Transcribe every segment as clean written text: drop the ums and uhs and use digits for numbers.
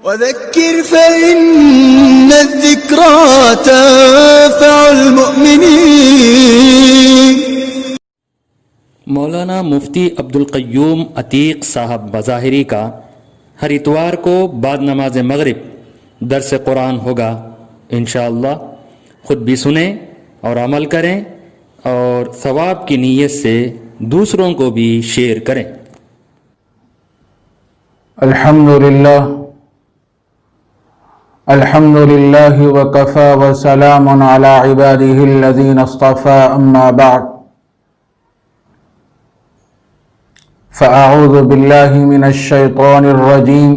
وذكر فإن الذكرى تنفع المؤمنين۔ مولانا مفتی عبدالقیوم عتیق صاحب مظاہری کا ہر اتوار کو بعد نماز مغرب درس قرآن ہوگا، انشاءاللہ خود بھی سنیں اور عمل کریں اور ثواب کی نیت سے دوسروں کو بھی شیئر کریں۔ الحمدللہ وکفى وسلام علی عباده الذین اصطفى، اما بعد فاعوذ باللہ من الشیطان الرجیم،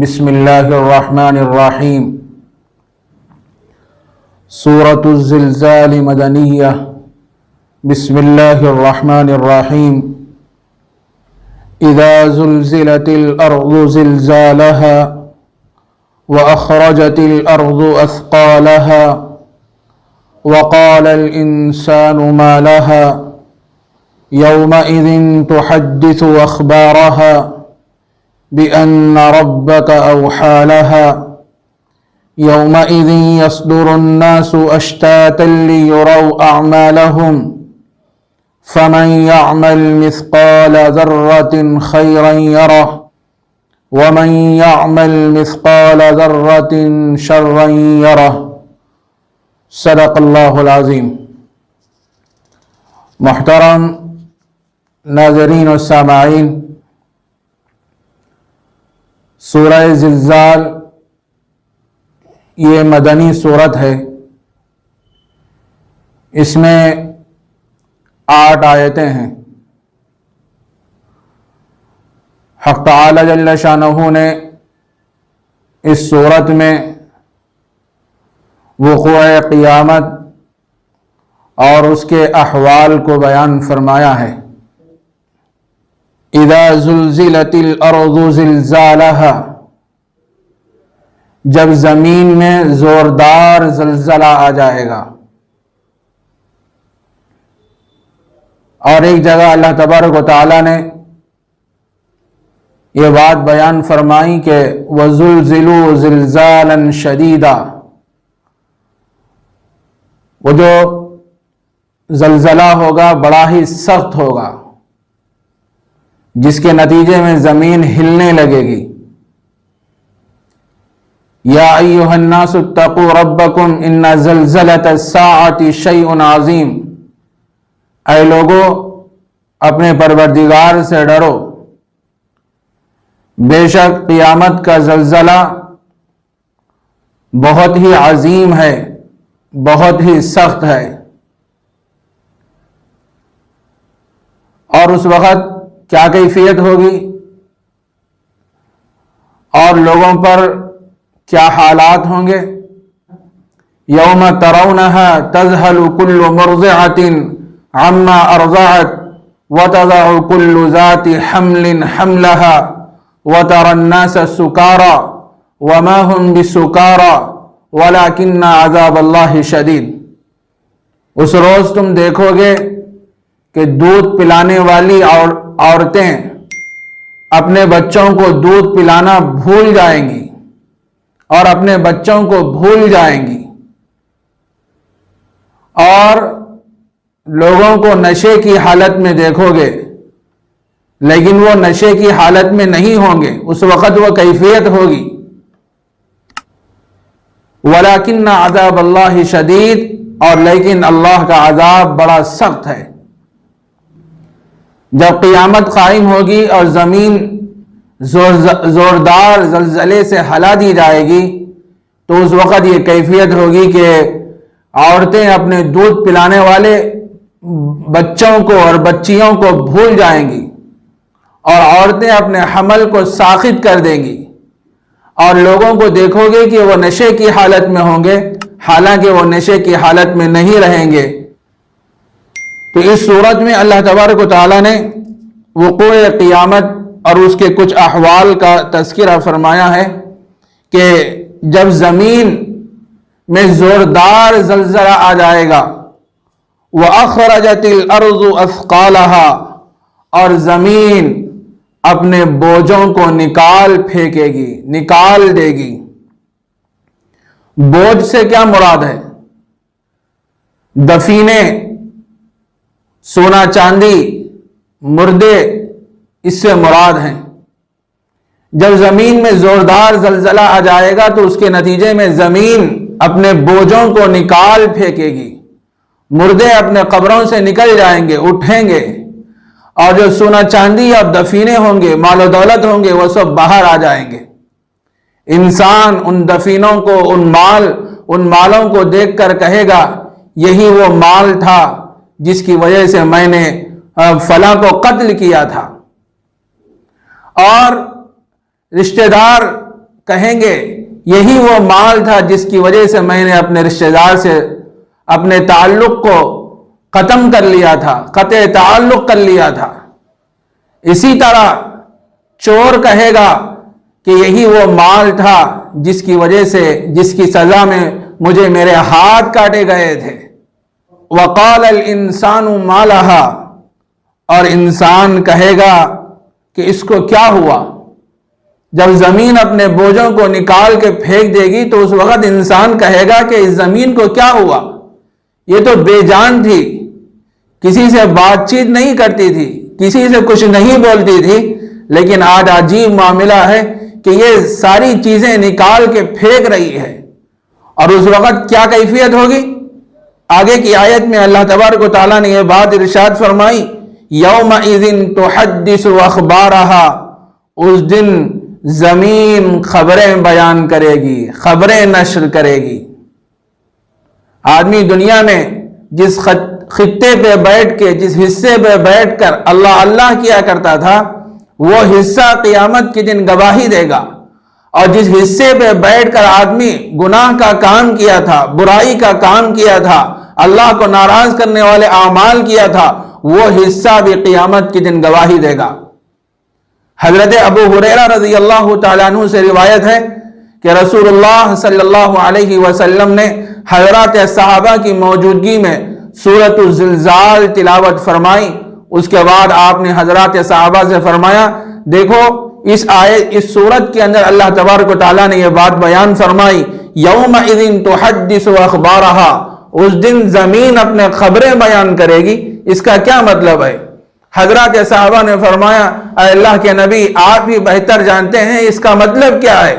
بسم اللہ الرحمن الرحیم۔ سورة الزلزال مدنیہ، بسم اللہ الرحمن الرحیم۔ اذا زلزلت الارض زلزالها وأخرجت الأرض أثقالها وقال الإنسان ما لها يومئذ تحدث أخبارها بأن ربك أوحى لها يومئذ يصدر الناس أشتاتا ليروا أعمالهم فمن يعمل مثقال ذرة خيرا يره ومن يعمل مثقال ذرة شرا يره۔ صدق اللہ العظیم۔ محترم ناظرین و سامعین، سورہ زلزال یہ مدنی سورت ہے، اس میں 8 آیتیں ہیں۔ حق تعالی جل شانہ نے اس صورت میں وقوع قیامت اور اس کے احوال کو بیان فرمایا ہے۔ اذا زلزلت الارض زلزالها، جب زمین میں زوردار زلزلہ آ جائے گا۔ اور ایک جگہ اللہ تبارک و تعالی نے یہ بات بیان فرمائی کہ وَزُلْزِلُوا زِلْزَالًا شَدِيدًا، وہ جو زلزلہ ہوگا بڑا ہی سخت ہوگا، جس کے نتیجے میں زمین ہلنے لگے گی۔ یا ایھا الناس اتقوا ربکم ان زلزلۃ الساعۃ شیء عظیم، اے لوگو اپنے پروردگار سے ڈرو، بے شک قیامت کا زلزلہ بہت ہی عظیم ہے، بہت ہی سخت ہے۔ اور اس وقت کیا کیفیت ہوگی اور لوگوں پر کیا حالات ہوں گے؟ یوم ترونها تذہل کل مرضعۃ عما ارضعت وتضع کل ذات حمل حملها وَتَرَى النَّاسَ سُكَارَى وَمَا هُمْ بِسُكَارَى وَلَكِنَّ عَذَابَ اللَّهِ شَدِيدٌ۔ اس روز تم دیکھو گے کہ دودھ پلانے والی عورتیں اپنے بچوں کو دودھ پلانا بھول جائیں گی اور اپنے بچوں کو بھول جائیں گی، اور لوگوں کو نشے کی حالت میں دیکھو گے لیکن وہ نشے کی حالت میں نہیں ہوں گے، اس وقت وہ کیفیت ہوگی۔ وَلَكِنَّ عَذَابَ اللَّهِ شَدِيدٌ، اور لیکن اللہ کا عذاب بڑا سخت ہے۔ جب قیامت قائم ہوگی اور زمین زوردار زلزلے سے ہلا دی جائے گی تو اس وقت یہ کیفیت ہوگی کہ عورتیں اپنے دودھ پلانے والے بچوں کو اور بچیوں کو بھول جائیں گی، اور عورتیں اپنے حمل کو ساخط کر دیں گی، اور لوگوں کو دیکھو گے کہ وہ نشے کی حالت میں ہوں گے حالانکہ وہ نشے کی حالت میں نہیں رہیں گے۔ تو اس صورت میں اللہ تبارک و تعالیٰ نے وقوع قیامت اور اس کے کچھ احوال کا تذکرہ فرمایا ہے کہ جب زمین میں زوردار زلزلہ آ جائے گا، وَأَخْرَجَتِ الْأَرْضُ أَثْقَالَهَا، اور زمین اپنے بوجھوں کو نکال پھینکے گی، نکال دے گی۔ بوجھ سے کیا مراد ہے؟ دفینے، سونا چاندی، مردے، اس سے مراد ہیں۔ جب زمین میں زوردار زلزلہ آ جائے گا تو اس کے نتیجے میں زمین اپنے بوجھوں کو نکال پھینکے گی، مردے اپنے قبروں سے نکل جائیں گے، اٹھیں گے، اور جو سونا چاندی اور دفینے ہوں گے، مال و دولت ہوں گے، وہ سب باہر آ جائیں گے۔ انسان ان دفینوں کو، ان مالوں کو دیکھ کر کہے گا یہی وہ مال تھا جس کی وجہ سے میں نے فلاں کو قتل کیا تھا۔ اور رشتہ دار کہیں گے یہی وہ مال تھا جس کی وجہ سے میں نے اپنے رشتہ دار سے اپنے تعلق کو ختم کر لیا تھا، قطع تعلق کر لیا تھا۔ اسی طرح چور کہے گا کہ یہی وہ مال تھا جس کی وجہ سے، جس کی سزا میں مجھے میرے ہاتھ کاٹے گئے تھے۔ وقال الانسان ما لها، اور انسان کہے گا کہ اس کو کیا ہوا؟ جب زمین اپنے بوجھوں کو نکال کے پھینک دے گی تو اس وقت انسان کہے گا کہ اس زمین کو کیا ہوا؟ یہ تو بے جان تھی، کسی سے بات چیت نہیں کرتی تھی، کسی سے کچھ نہیں بولتی تھی، لیکن آج عجیب معاملہ ہے کہ یہ ساری چیزیں نکال کے پھینک رہی ہے۔ اور اس وقت کیا کیفیت ہوگی؟ آگے کی آیت میں اللہ تبارک و تعالیٰ نے یہ بات ارشاد فرمائی، یومئذ تحدث اخبارہا، اس دن زمین خبریں بیان کرے گی، خبریں نشر کرے گی۔ آدمی دنیا میں جس خطے پہ بیٹھ کے، جس حصے پہ بیٹھ کر اللہ اللہ کیا کرتا تھا، وہ حصہ قیامت کے دن گواہی دے گا۔ اور جس حصے پہ بیٹھ کر آدمی گناہ کا کام کیا تھا، برائی کا کام کیا تھا، اللہ کو ناراض کرنے والے اعمال کیا تھا، وہ حصہ بھی قیامت کے دن گواہی دے گا۔ حضرت ابو ہریرہ رضی اللہ تعالیٰ عنہ سے روایت ہے کہ رسول اللہ صلی اللہ علیہ وسلم نے حضرات صحابہ کی موجودگی میں سورۃ الزلزال تلاوت فرمائی۔ اس کے بعد آپ نے حضرات صحابہ سے فرمایا، دیکھو اس سورت کے اندر اللہ تبارک و تعالیٰ نے یہ بات بیان فرمائی، یومئذ تحدث اخبارہا، اس دن زمین اپنے خبریں بیان کرے گی۔ اس کا کیا مطلب ہے؟ حضرات صحابہ نے فرمایا، اے اللہ کے نبی آپ ہی بہتر جانتے ہیں اس کا مطلب کیا ہے۔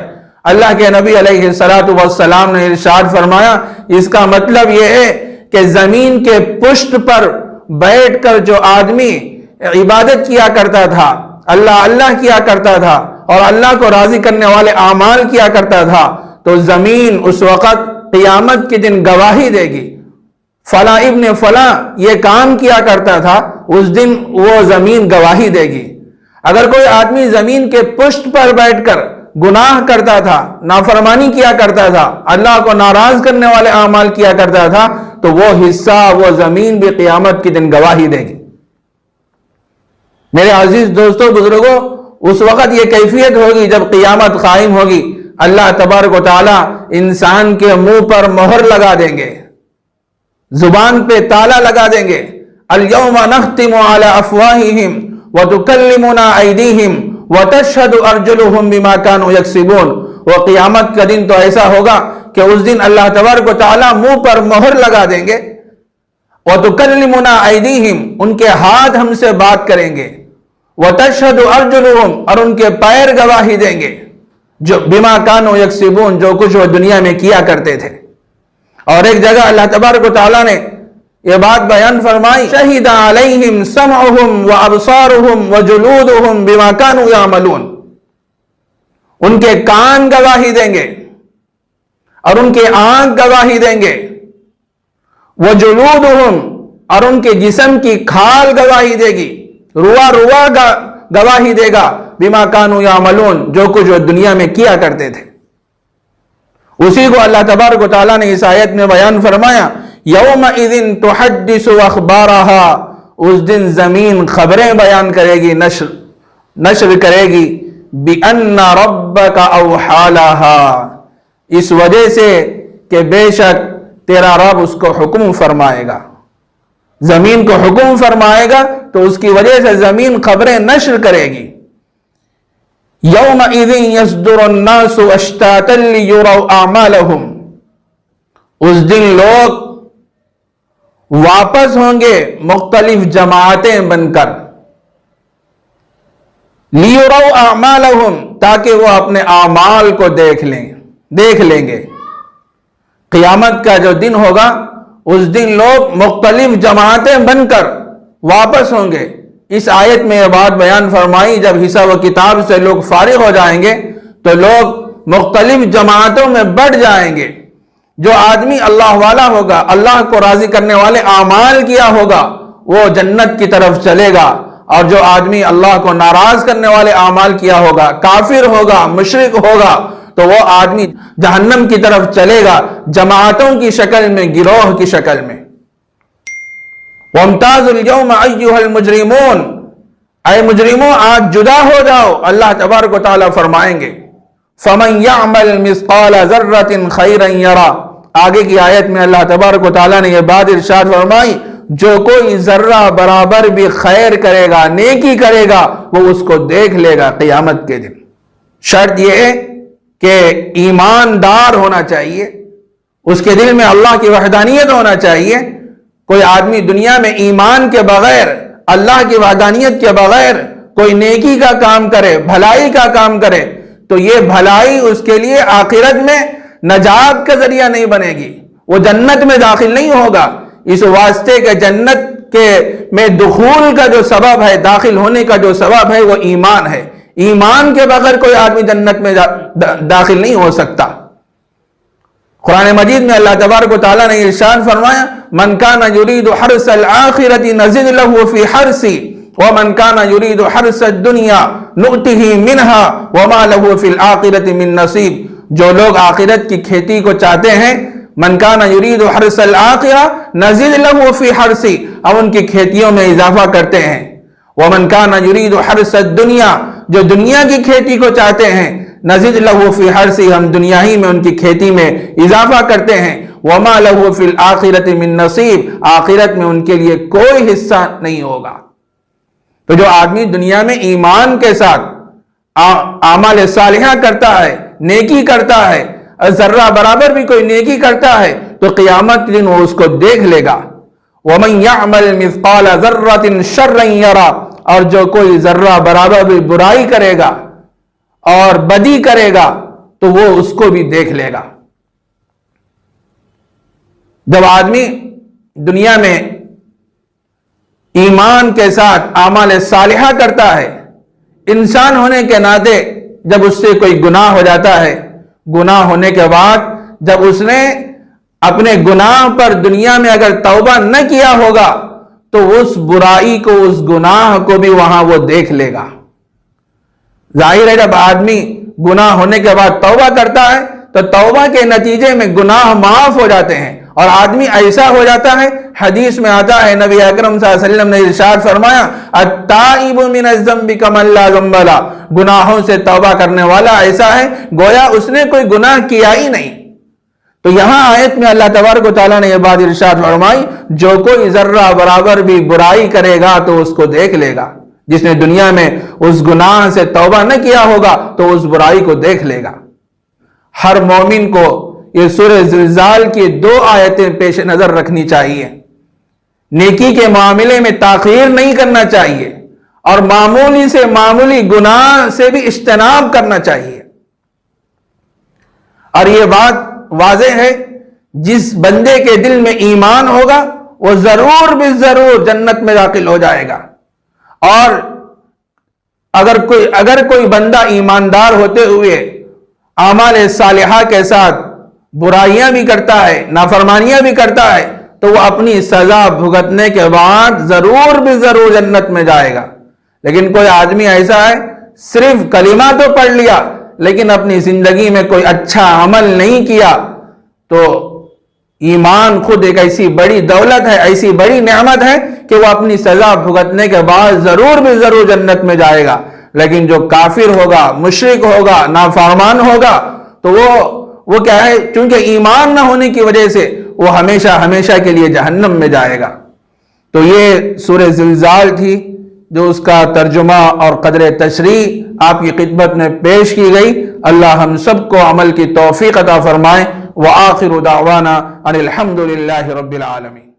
اللہ کے نبی علیہ السلام نے ارشاد فرمایا، اس کا مطلب یہ ہے کہ زمین کے پشت پر بیٹھ کر جو آدمی عبادت کیا کرتا تھا، اللہ اللہ کیا کرتا تھا اور اللہ کو راضی کرنے والے اعمال کیا کرتا تھا، تو زمین اس وقت قیامت کے دن گواہی دے گی، فلاں ابن فلاں یہ کام کیا کرتا تھا، اس دن وہ زمین گواہی دے گی۔ اگر کوئی آدمی زمین کے پشت پر بیٹھ کر گناہ کرتا تھا، نافرمانی کیا کرتا تھا، اللہ کو ناراض کرنے والے اعمال کیا کرتا تھا، تو وہ حصہ، وہ زمین بھی قیامت کے دن گواہی دے گی۔ میرے عزیز دوستو، بزرگوں، اس وقت یہ کیفیت ہوگی جب قیامت قائم ہوگی، اللہ تبارک و تعالی انسان کے منہ پر مہر لگا دیں گے، زبان پہ تالا لگا دیں گے۔ اليوم نختم على افواہہم وتکلمنا ایدیہم وتشہد ارجلہم بما كانوا یکسبون۔ وہ قیامت کا دن تو ایسا ہوگا کہ اس دن اللہ تبارک و تعالی منہ پر مہر لگا دیں گے، وتکلمنا ایدیہم، ان کے ہاتھ ہم سے بات کریں گے، وتشہد ارجلہم، اور ان کے پیر گواہی دیں گے، جو بما كانوا یکسبون، جو کچھ وہ دنیا میں کیا کرتے تھے۔ اور ایک جگہ اللہ تبارک و تعالیٰ نے یہ بات بیان فرمائی، شہد علیہم سمعہم وابصارہم وجلودہم بما كانوا یعملون، ان کے کان گواہی دیں گے اور ان کے آنکھ گواہی دیں گے، وجلودہم، اور ان کے جسم کی کھال گواہی دے گی، روا گواہی دے گا، بما كانوا یعملون، جو کچھ وہ دنیا میں کیا کرتے تھے۔ اسی کو اللہ تبارک و تعالیٰ نے اس آیت میں بیان فرمایا، یومئذ تحدث اخبارہا، اس دن زمین خبریں بیان کرے گی، نشر کرے گی، بِأَنَّ رَبَّكَ أَوْحَى لَهَا، اس وجہ سے کہ بے شک تیرا رب اس کو حکم فرمائے گا، زمین کو حکم فرمائے گا، تو اس کی وجہ سے زمین خبریں نشر کرے گی۔ یومئذ یصدر الناس اشتاتا لیروا اعمالہم، اس دن لوگ واپس ہوں گے مختلف جماعتیں بن کر، لیروا اعمالہم، تاکہ وہ اپنے اعمال کو دیکھ لیں گے۔ قیامت کا جو دن ہوگا اس دن لوگ مختلف جماعتیں بن کر واپس ہوں گے۔ اس آیت میں یہ بات بیان فرمائی، جب حساب و کتاب سے لوگ فارغ ہو جائیں گے تو لوگ مختلف جماعتوں میں بٹ جائیں گے۔ جو آدمی اللہ والا ہوگا، اللہ کو راضی کرنے والے اعمال کیا ہوگا، وہ جنت کی طرف چلے گا، اور جو آدمی اللہ کو ناراض کرنے والے اعمال کیا ہوگا، کافر ہوگا، مشرک ہوگا، تو وہ آدمی جہنم کی طرف چلے گا، جماعتوں کی شکل میں، گروہ کی شکل میں۔ وَامْتَازُوا الْيَوْمَ أَيُّهَا الْمُجْرِمُونَ، اے مجرموں آج جدا ہو جاؤ، اللہ تبارک و تعالیٰ فرمائیں گے۔ فَمَنْ يَعْمَلْ مِثْقَالَ ذَرَّةٍ خَيْرًا يَرَى، آگے کی آیت میں اللہ تبارک و تعالیٰ نے یہ بات ارشاد فرمائی، جو کوئی ذرہ برابر بھی خیر کرے گا، نیکی کرے گا، وہ اس کو دیکھ لے گا قیامت کے دن۔ شرط یہ ہے کہ ایماندار ہونا چاہیے، اس کے دل میں اللہ کی وحدانیت ہونا چاہیے۔ کوئی آدمی دنیا میں ایمان کے بغیر، اللہ کی وحدانیت کے بغیر کوئی نیکی کا کام کرے، بھلائی کا کام کرے، تو یہ بھلائی اس کے لیے آخرت میں نجات کا ذریعہ نہیں بنے گی، وہ جنت میں داخل نہیں ہوگا۔ اس واسطے کہ جنت میں دخول کا جو سبب ہے، داخل ہونے کا جو سبب ہے، وہ ایمان ہے۔ ایمان کے بغیر کوئی آدمی جنت میں داخل نہیں ہو سکتا۔ قرآن مجید میں اللہ تبارک و تعالیٰ نے ارشاد فرمایا، من کان یرید حرث الآخرۃ نزد له فی حرثہ ومن کان یرید حرث الدنیا نؤتہ منہا وما له فی الآخرۃ من نصیب، جو لوگ آخرت کی کھیتی کو چاہتے ہیں، من کان یرید حرث الآخرہ نزد له فی حرثہ، ہم ان کی کھیتیوں میں اضافہ کرتے ہیں۔ ومن کان یرید حرث الدنیا، جو دنیا کی کھیتی کو چاہتے ہیں، نزد له فی حرثہ، ہم دنیا ہی میں ان کی کھیتی میں اضافہ کرتے ہیں۔ وما له فی الآخرۃ من نصیب، آخرت میں ان کے لیے کوئی حصہ نہیں ہوگا۔ تو جو آدمی دنیا میں ایمان کے ساتھ اعمال صالحہ کرتا ہے، نیکی کرتا ہے، ذرہ برابر بھی کوئی نیکی کرتا ہے، تو قیامت کے دن وہ اس کو دیکھ لے گا۔ وَمَنْ يَعْمَلْ مِثْقَالَ ذَرَّةٍ شَرًّا يَرَى، اور جو کوئی ذرہ برابر بھی برائی کرے گا اور بدی کرے گا تو وہ اس کو بھی دیکھ لے گا۔ جب آدمی دنیا میں ایمان کے ساتھ اعمال صالحہ کرتا ہے، انسان ہونے کے ناطے جب اس سے کوئی گناہ ہو جاتا ہے، گناہ ہونے کے بعد جب اس نے اپنے گناہ پر دنیا میں اگر توبہ نہ کیا ہوگا تو اس برائی کو، اس گناہ کو بھی وہاں وہ دیکھ لے گا۔ ظاہر ہے جب آدمی گناہ ہونے کے بعد توبہ کرتا ہے تو توبہ کے نتیجے میں گناہ معاف ہو جاتے ہیں، اور آدمی ایسا ہو جاتا ہے، حدیث میں آتا ہے نبی اکرم صلی اللہ علیہ وسلم نے ارشاد فرمایا، التائب من الذنب کمن لا ذنب لہ، گناہوں سے توبہ کرنے والا ایسا ہے گویا اس نے کوئی گناہ کیا ہی نہیں۔ تو یہاں آیت میں اللہ تبارک و تعالیٰ نے یہ بات ارشاد فرمائی، جو کوئی ذرہ برابر بھی برائی کرے گا تو اس کو دیکھ لے گا۔ جس نے دنیا میں اس گناہ سے توبہ نہ کیا ہوگا تو اس برائی کو دیکھ لے گا۔ ہر مومن کو یہ سورہ زلزال کی 2 آیتیں پیش نظر رکھنی چاہیے۔ نیکی کے معاملے میں تاخیر نہیں کرنا چاہیے، اور معمولی سے معمولی گناہ سے بھی اجتناب کرنا چاہیے۔ اور یہ بات واضح ہے، جس بندے کے دل میں ایمان ہوگا وہ ضرور بھی ضرور جنت میں داخل ہو جائے گا۔ اور اگر کوئی بندہ ایماندار ہوتے ہوئے اعمال صالحہ کے ساتھ برائیاں بھی کرتا ہے، نافرمانیاں بھی کرتا ہے، تو وہ اپنی سزا بھگتنے کے بعد ضرور بھی ضرور جنت میں جائے گا۔ لیکن کوئی آدمی ایسا ہے، صرف کلمہ تو پڑھ لیا لیکن اپنی زندگی میں کوئی اچھا عمل نہیں کیا، تو ایمان خود ایک ایسی بڑی دولت ہے، ایسی بڑی نعمت ہے کہ وہ اپنی سزا بھگتنے کے بعد ضرور بھی ضرور جنت میں جائے گا۔ لیکن جو کافر ہوگا، مشرک ہوگا، نافرمان ہوگا، تو وہ کیا ہے، چونکہ ایمان نہ ہونے کی وجہ سے وہ ہمیشہ ہمیشہ کے لیے جہنم میں جائے گا۔ تو یہ سورہ زلزال تھی، جو اس کا ترجمہ اور قدر تشریح آپ کی خدمت میں پیش کی گئی، اللہ ہم سب کو عمل کی توفیق عطا فرمائے۔ وآخر دعوانا ان الحمد للہ رب العالمین۔